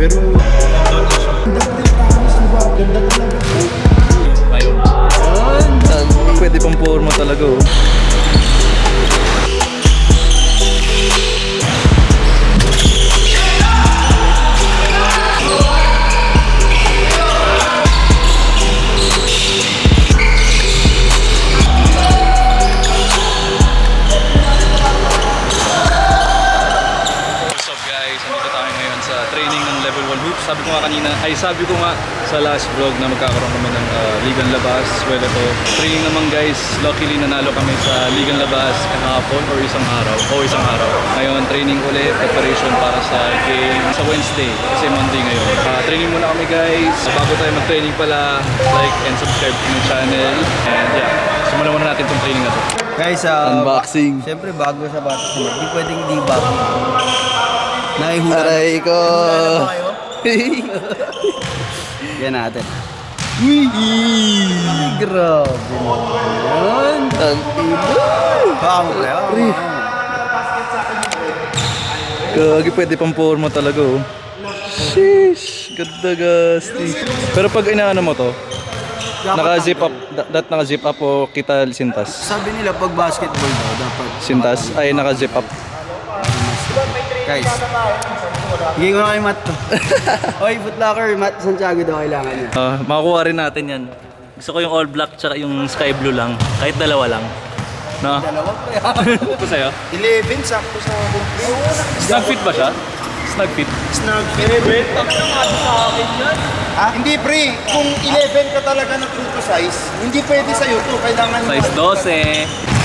Pero ganda talaga. Ayun. Pwede pang forma talaga oh. Sabi ko nga sa last vlog na magkakaroon kami ng Ligang Labas. Well, ito, training naman guys. Luckily nanalo kami sa Ligang Labas kahapon or isang araw. Ngayon, training ulit, preparation para sa game sa Wednesday kasi Monday ngayon. Training muna kami guys. Bago tayo mag-training pala, like and subscribe to yung channel. And yeah, simulan muna natin itong training na to. Guys, unboxing. Siyempre bago sa bata naman. Hindi pwedeng hindi bago. Naihula. Aray ko! Yan natin. Uy! Grabe naman. Ang ino! Kagi pwede pang forma talaga oh. Sheesh! Ganda gasti. Pero pag inaano mo to, naka-zip up, naka-zip up o kita sintas? Sabi nila pag basketball daw, dapat sintas? Ay, naka-zip up. Guys, hingin ko na kay Matt to. Oy, Footlocker, Matt Santiago daw kailangan niya. Makakuha rin natin yan. Gusto ko yung all black tsaka yung sky blue lang. Kahit dalawa lang. No? Dalawa pre. Ito sa'yo? 11, sakto sa complete. Snug fit ba siya? Snug fit? Snug fit. Hindi pre, kung 11 ka talaga na true to size, hindi pwede sa'yo to. Kailangan Size 12.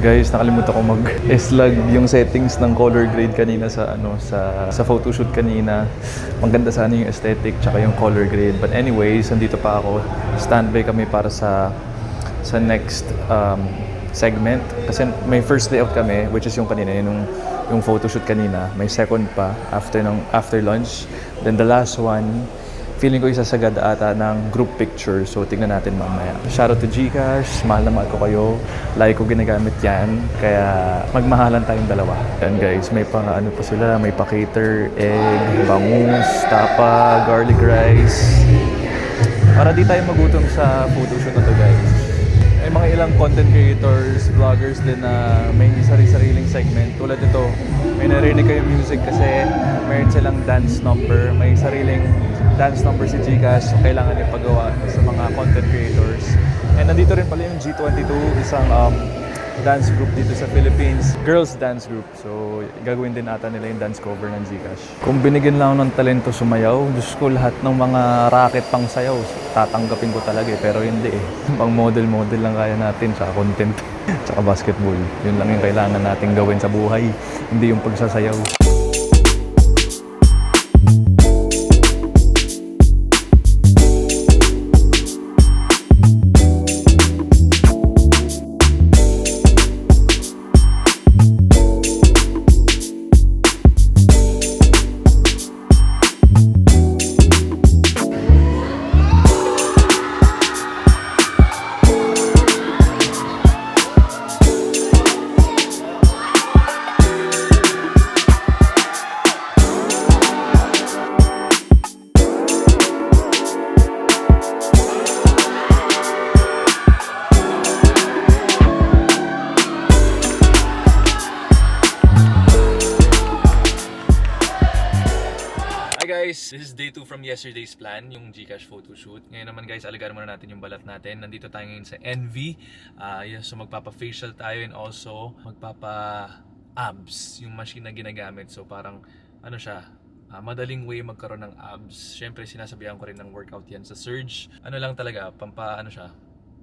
Guys, nakalimutan ko mag-slug yung settings ng color grade kanina sa sa photoshoot kanina. Maganda sana yung aesthetic tsaka yung color grade. But anyways, nandito pa ako. Standby kami para sa next segment. Kasi may first layout kami, which is yung kanina, yung photoshoot kanina. May second pa after lunch. Then the last one, feeling ko isasagad ata ng group picture. So, tingnan natin mamaya. Shoutout to Gcash. Mahal na mahal ko kayo. Lagi ko ginagamit yan. Kaya, magmahalan tayong dalawa. Yan guys, may pa pa sila. May pa cater, egg, bangus, tapa, garlic rice. Para di tayo magutom sa photoshoot na to guys. May mga ilang content creators, vloggers din na may sarili-sariling segment. Tulad ito, may narinig kayong music kasi mayroon silang dance number. May sariling dance number si Gcash, so kailangan ipagawa sa mga content creators. And nandito rin pala yung G22, isang dance group dito sa Philippines, girls dance group. So gagawin din ata nila yung dance cover ng Gcash. Kung binigyan lang ako ng talento sumayaw, Diyos ko lahat ng mga racket pang sayaw, tatanggapin ko talaga pero hindi Pang model lang kaya natin, tsaka content, tsaka basketball. Yun lang yung kailangan natin gawin sa buhay, hindi yung pagsasayaw. Guys, this is day 2 from yesterday's plan, yung Gcash photoshoot. Ngayon naman guys, aligaran muna natin yung balat natin. Nandito tayo ngayon sa NV. So magpapa-facial tayo and also magpapa-abs, yung machine na ginagamit. So parang madaling way magkaroon ng abs. Siyempre sinasabihan ko rin ng workout yan sa Surge. Lang talaga,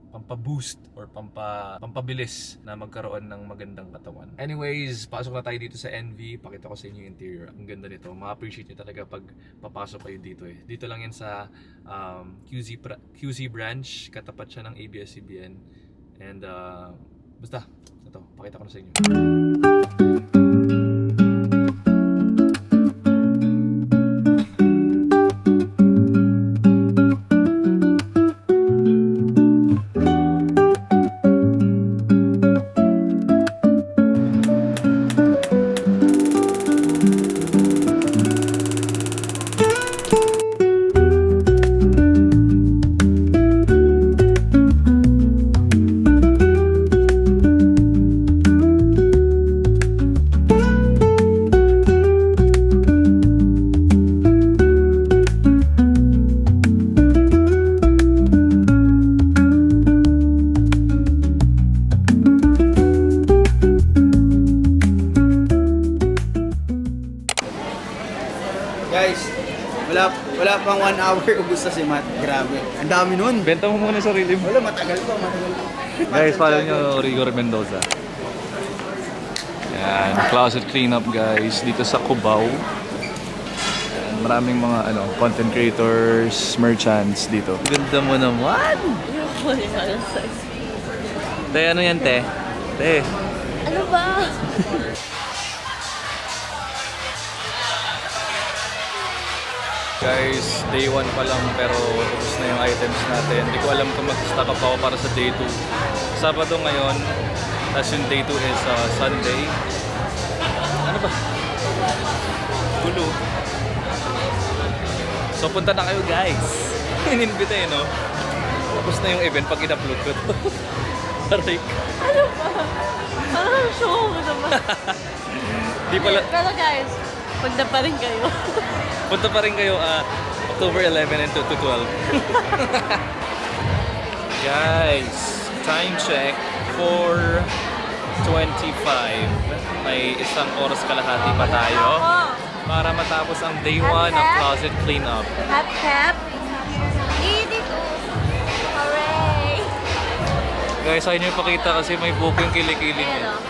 pampaboost or pampabilis na magkaroon ng magandang katawan. Anyways, pasok na tayo dito sa NV. Pakita ko sa inyo yung interior. Ang ganda nito. Ma-appreciate nyo talaga pag papasok kayo dito Dito lang yan sa QZ branch. Katapat siya ng ABS-CBN. And basta, ito, pakita ko na sa inyo. Guys, wala pang 1 hour ubos na si Matt. Grabe. Ang dami nun. Benta mo muna sarili mo. Wala, matagal pa. Guys, follow nyo Rigor Mendoza. Yan, closet cleanup guys dito sa Cubao. Yan, maraming mga content creators, merchants dito. Ganda mo naman! Te, ano yan te? Te. Ano ba? Guys, day 1 pa lang pero tapos na yung items natin. Hindi ko alam kung mag-stock up ako para sa day 2. Sabado ngayon, tapos yung day 2 is Sunday. Ano ba? Gulo. So punta na kayo guys. In-invite no? Tapos na yung event pag in-upload ko to. Aray. Ano ba? Parang show mo naman. Di pala. Pero guys, punta pa rin kayo. Punta pa rin kayo October 11 and 12. Guys, time check 4:25. May isang oras kalahati pa tayo para matapos ang day 1 ng closet cleanup. Hap. Eat it. Hooray! Guys, ayaw nyo ipakita kasi may buhok yung kilikili Ayan niya. o.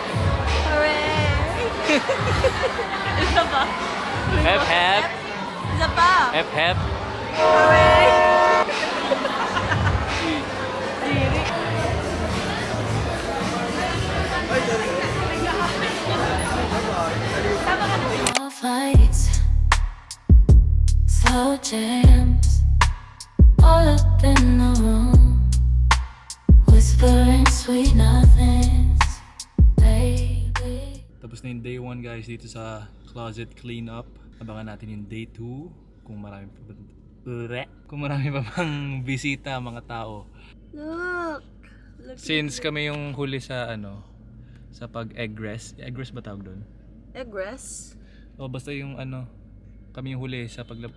Hooray! Isa pa. Hep hep! Isa pa. Hep hep! Hooray! Diri. All fights, slow jams, all up in the room, whispering sweet nothings, baby. Tapos na yung day 1 guys dito sa closet cleanup. Abangan natin yung day 2 kung marami pa bang bisita mga tao. Look. Since kami yung huli sa sa pag egress. Egress ba tawag doon? Egress? O basta yung kami yung huli sa basta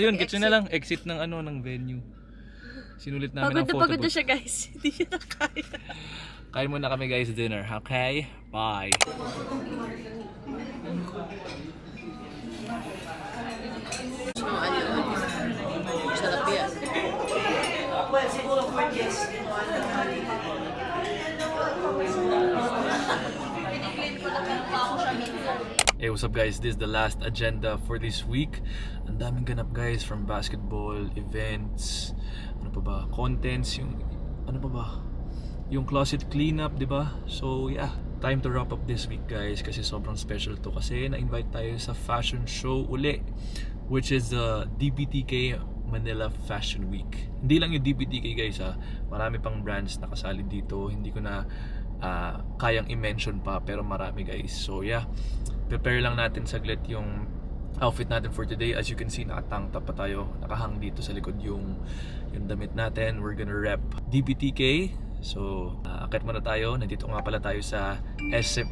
yun, gets nyo na lang, exit ng ng venue. Sinulit namin ang photo Pagod na booth. siya guys. Hindi siya na kaya. Kain muna kami guys dinner, okay? Bye! Sarap yan. Hey, what's up guys? This is the last agenda for this week. Ang daming ganap guys, from basketball, events, contents, yung yung closet cleanup, 'di ba? So yeah, time to wrap up this week guys kasi sobrang special to kasi na-invite tayo sa fashion show uli, which is the DBTK Manila Fashion Week. Hindi lang yung DBTK guys marami pang brands nakasali dito. Hindi ko na kayang i-mention pa pero marami guys. So yeah, prepare lang natin saglit yung outfit natin for today. As you can see, nakatank top pa tayo. Nakahang dito sa likod yung damit natin. We're gonna rep DBTK. So, akit muna tayo. Nandito nga pala tayo sa SM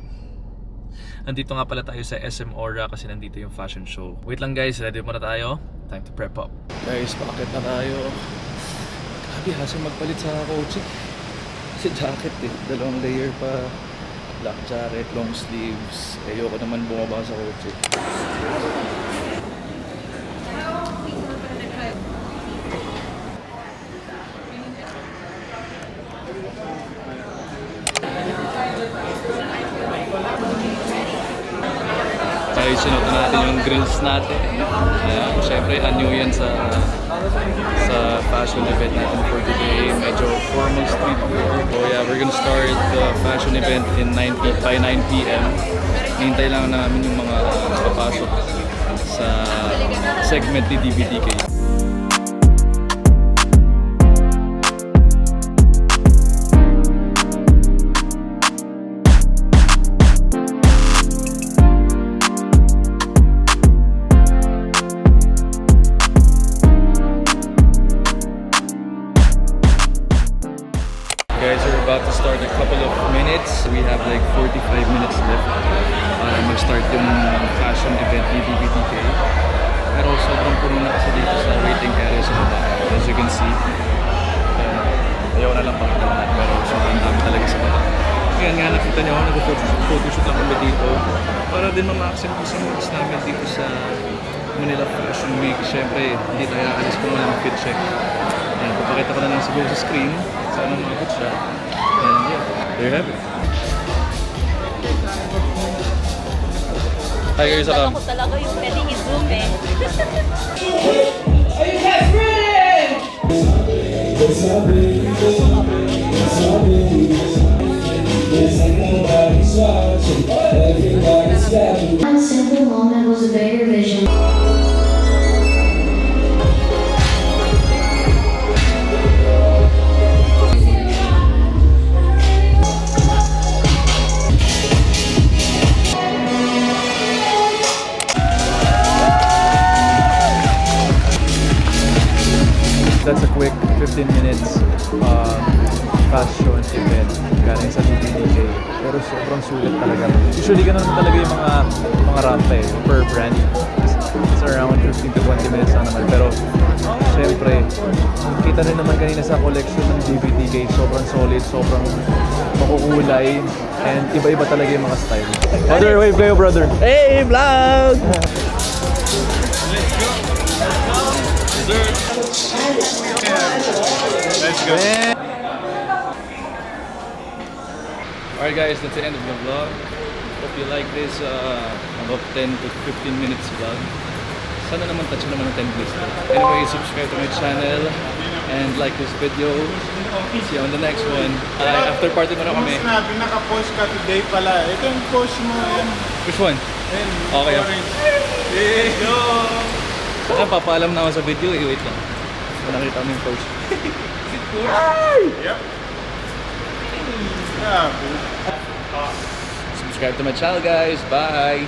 Aura kasi nandito yung fashion show. Wait lang guys, ready muna tayo. Time to prep up. Guys, paakit na tayo. Grabe, hasang magpalit sa kotse. Kasi jacket dalawang layer pa. Black jacket, long sleeves. Ayoko naman bumaba sa kotse. Ay, sunod na natin yung grills natin. Siyempre, anyo yan sa fashion event natin for today. Medyo formal streetwear. So yeah, we're gonna start the fashion event by 9 p.m. Hintay lang namin yung mga papasok sa segment ni DBTK. Guys, we're about to start in a couple of minutes. We have like 45 minutes left para mag-start yung fashion event ni DBTK. Pero sobrang puno na kasi dito sa waiting area sa baba. As you can see, ayaw na lang pakita lahat pero sobrang dami talaga sa baba. Kaya nga nakita nyo, nag-photoshoot lang kami dito para din ma-maximize yung oras namin dito sa Manila Fashion Week. Siyempre, hindi tayo aalis kung walang fit check. Ayan, papakita ko na lang siguro sa screen. Sana makabot siya. And yeah, there you have it. Hi guys, Ako talaga yung pwedeng i-zoom eh. Are you guys ready? One simple moment was a bigger vision. That's a quick 15 minutes fashion event galing sa DBTK. Pero sobrang sulit talaga. Usually ganun talaga yung mga rampa per brand. It's around 15 to 20 minutes na naman. Pero syempre, kita rin naman kanina sa collection ng DBTK, sobrang solid, sobrang makukulay, and iba-iba talaga yung mga style. Brother, wave kayo brother! Hey, vlog! Let's go! Alright guys, that's the end of the vlog. Hope you like this about 10 to 15 minutes vlog. Sana naman touch naman ng 10 minutes na. Anyway, subscribe to my channel and like this video. See you on the next one. After party mo na kami. Sinabi, naka-post ka today pala. Ito yung post mo yan. Which one? Okay. Let's go! Saka papaalam na ako sa video. Wait lang. So, nakita mo yung post. Yep. Grabe. Subscribe to my channel guys. Bye!